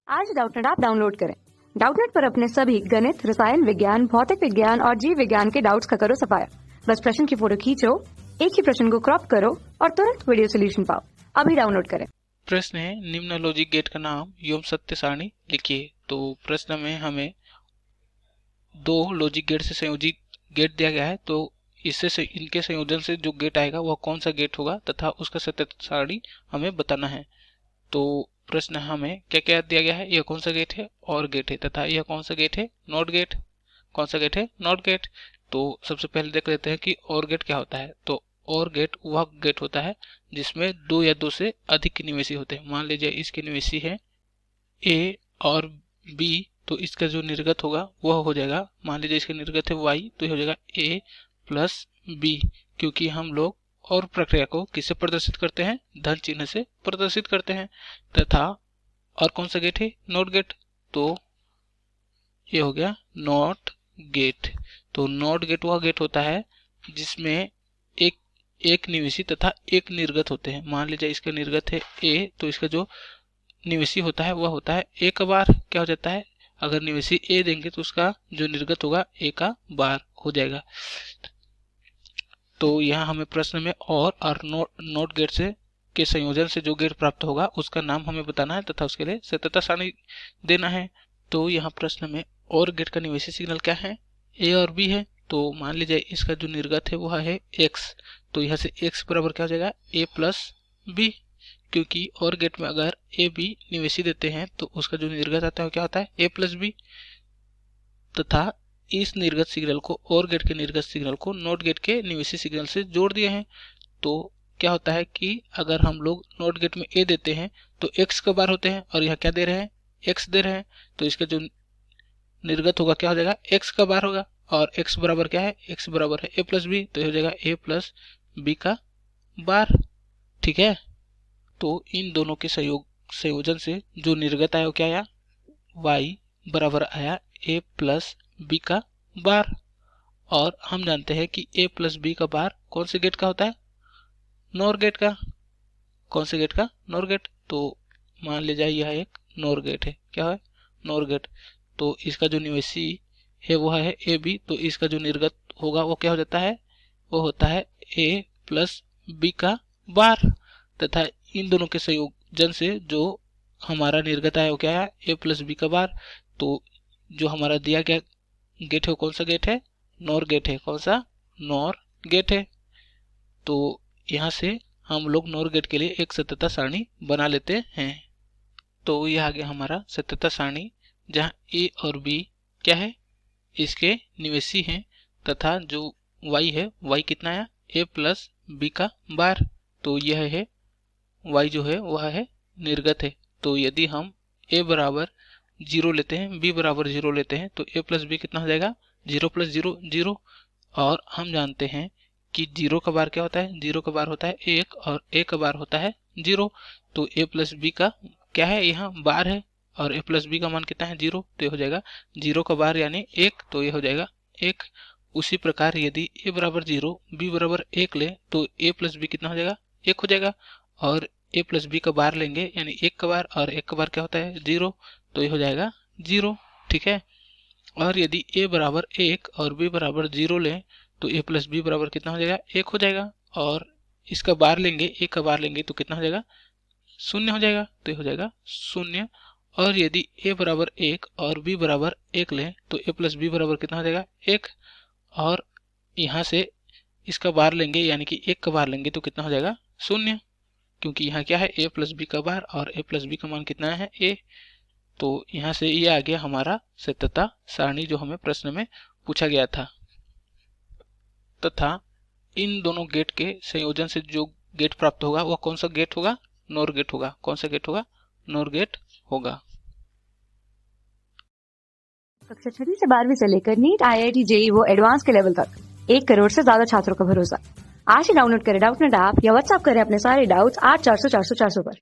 आज Doubtnut app download करें। Doubtnut पर अपने सभी गणित, रसायन विज्ञान, भौतिक विज्ञान और जीव विज्ञान के डाउट्स का करो सफाया। बस प्रश्न की फोटो खींचो, एक ही प्रश्न को क्रॉप करो और तुरंत वीडियो सोल्यूशन पाओ। अभी डाउनलोड करें। प्रश्न है, निम्न लॉजिक गेट का नाम एवं सत्य सारणी लिखिए। तो प्रश्न में हमें दो लॉजिक गेट से संयोजित गेट दिया गया है, तो इससे इनके संयोजन से जो गेट आएगा वह कौन सा गेट होगा तथा उसका सत्य सारणी हमें बताना है। तो प्रश्न हमें क्या क्या दिया गया है, यह कौन सा गेट है, और गेट है, तथा यह कौन सा गेट है, नॉट गेट। कौन सा गेट है, नॉट गेट। तो सबसे पहले देख लेते हैं कि और गेट क्या होता है। तो और गेट वह गेट होता है जिसमें दो या दो से अधिक निवेशी होते हैं। मान लीजिए इसके निवेशी है ए और बी, तो इसका जो निर्गत होगा वह हो जाएगा, मान लीजिए इसका निर्गत है y, तो यह हो जाएगा a प्लस बी, क्योंकि हम लोग और प्रक्रिया को किससे प्रदर्शित करते हैं, धन चिन्ह से प्रदर्शित करते हैं। तथा और कौन सा गेट है, नॉट गेट। तो ये हो गया नॉट गेट। तो नॉट गेट वह गेट होता है जिसमें एक निवेशी तथा एक निर्गत होते हैं। मान लीजिए इसका निर्गत है ए, तो इसका जो निवेशी होता है वह होता है ए का बार। क्या हो जाता है, अगर निवेशी ए देंगे तो उसका जो निर्गत होगा ए का बार हो जाएगा। तो यहाँ हमें प्रश्न में और नॉट गेट से के संयोजन से जो गेट प्राप्त होगा उसका नाम हमें बताना है तथा उसके लिए सत्यता सारणी देना है। तो यहाँ प्रश्न में और गेट का निवेशी सिग्नल क्या है, ए और बी है। तो मान लीजिए इसका जो निर्गत है वह है x, तो यहाँ से x बराबर क्या हो जाएगा, a प्लस बी, क्योंकि और गेट में अगर ए बी निवेशी देते हैं तो उसका जो निर्गत आता है क्या होता है, a प्लस बी। तथा इस निर्गत सिग्नल को और गेट के निर्गत सिग्नल को नॉट गेट के निवेशी सिग्नल से जोड़ दिए हैं। तो क्या होता है कि अगर हम लोग नॉट गेट में a देते हैं तो x का बार होते हैं, और यहाँ क्या दे रहे हैं, x दे रहे हैं, तो इसका जो निर्गत होगा क्या हो जाएगा, x का बार होगा। और x बराबर क्या है, x बराबर है a प्लस बी, तो ये हो जाएगा a प्लस बी का बार। ठीक है, तो इन दोनों के संयोजन से जो निर्गत आया वो क्या आया, y बराबर आया a प्लस बी का बार। और हम जानते हैं कि a प्लस बी का बार कौन से गेट का होता है, नॉर गेट का। कौन से गेट का, नॉर गेट। तो मान लीजिए यह एक नॉर गेट है, क्या है, नॉर गेट। तो इसका जो निवेशी है वो है ए बी, तो इसका जो निर्गत होगा वो क्या हो जाता है, वो होता है a प्लस बी का बार। तथा इन दोनों के संयोजन से जो हमारा निर्गत आया वो क्या है, a प्लस बी का बार। तो जो हमारा दिया गया गेट है वो कौन सा गेट है, नॉर गेट है। कौन सा, नॉर गेट है। तो यहाँ से हम लोग नॉर गेट के लिए एक सत्यता सारणी बना लेते हैं। तो यह आ गया हमारा सत्यता सारणी, जहाँ a और b क्या है, इसके निवेशी हैं, तथा जो y है, y कितना आया, a प्लस बी का बार। तो यह है y जो है वह है निर्गत है। तो यदि हम a बराबर 0 लेते हैं, b बराबर 0 लेते हैं, तो a प्लस बी कितना हो जाएगा, 0 प्लस 0 0। और हम जानते हैं कि 0 का बार क्या होता है, 0 का बार होता है 1 और a का बार होता है 0। तो a प्लस बी का क्या है, यहाँ बार है, और a प्लस बी का मान कितना है, 0। तो ये हो जाएगा 0 का बार यानी 1, तो ये हो जाएगा 1। उसी प्रकार यदि a बराबर 0 b बराबर 1 ले तो a प्लस बी कितना हो जाएगा, 1 हो जाएगा। और a प्लस बी का बार लेंगे यानी 1 का बार, और 1 का बार क्या होता है, 0, तो ये हो जाएगा 0। ठीक है, और यदि a बराबर 1 और b बराबर 0 लें तो a प्लस बी बराबर कितना हो जाएगा, 1 हो जाएगा। और इसका बार लेंगे, a का बार लेंगे तो कितना हो जाएगा, 0 हो जाएगा, तो ये हो जाएगा 0। और यदि a बराबर 1 और b बराबर 1 लें तो a प्लस बी बराबर कितना हो जाएगा, 1। और यहाँ से इसका बार लेंगे यानी कि 1 का बार लेंगे तो कितना हो जाएगा, 0, क्योंकि यहाँ क्या है, a प्लस बी का बार, और a प्लस बी का मान कितना है, a। तो यहाँ से ये आ गया हमारा सत्यता सारणी जो हमें प्रश्न में पूछा गया था। तथा इन दोनों गेट के संयोजन से जो गेट प्राप्त होगा वह कौन सा गेट होगा, नॉर गेट होगा। कौन सा गेट होगा, नॉर गेट होगा। कक्षा 6 से 12वीं से लेकर नीट, IIT, JEE वो एडवांस के लेवल तक 1 करोड़ से ज्यादा छात्रों का भरोसा। आज ही डाउनलोड करें डाउटनेट ऐप या व्हाट्सएप करें अपने सारे डाउट्स 8400 400 400 पर।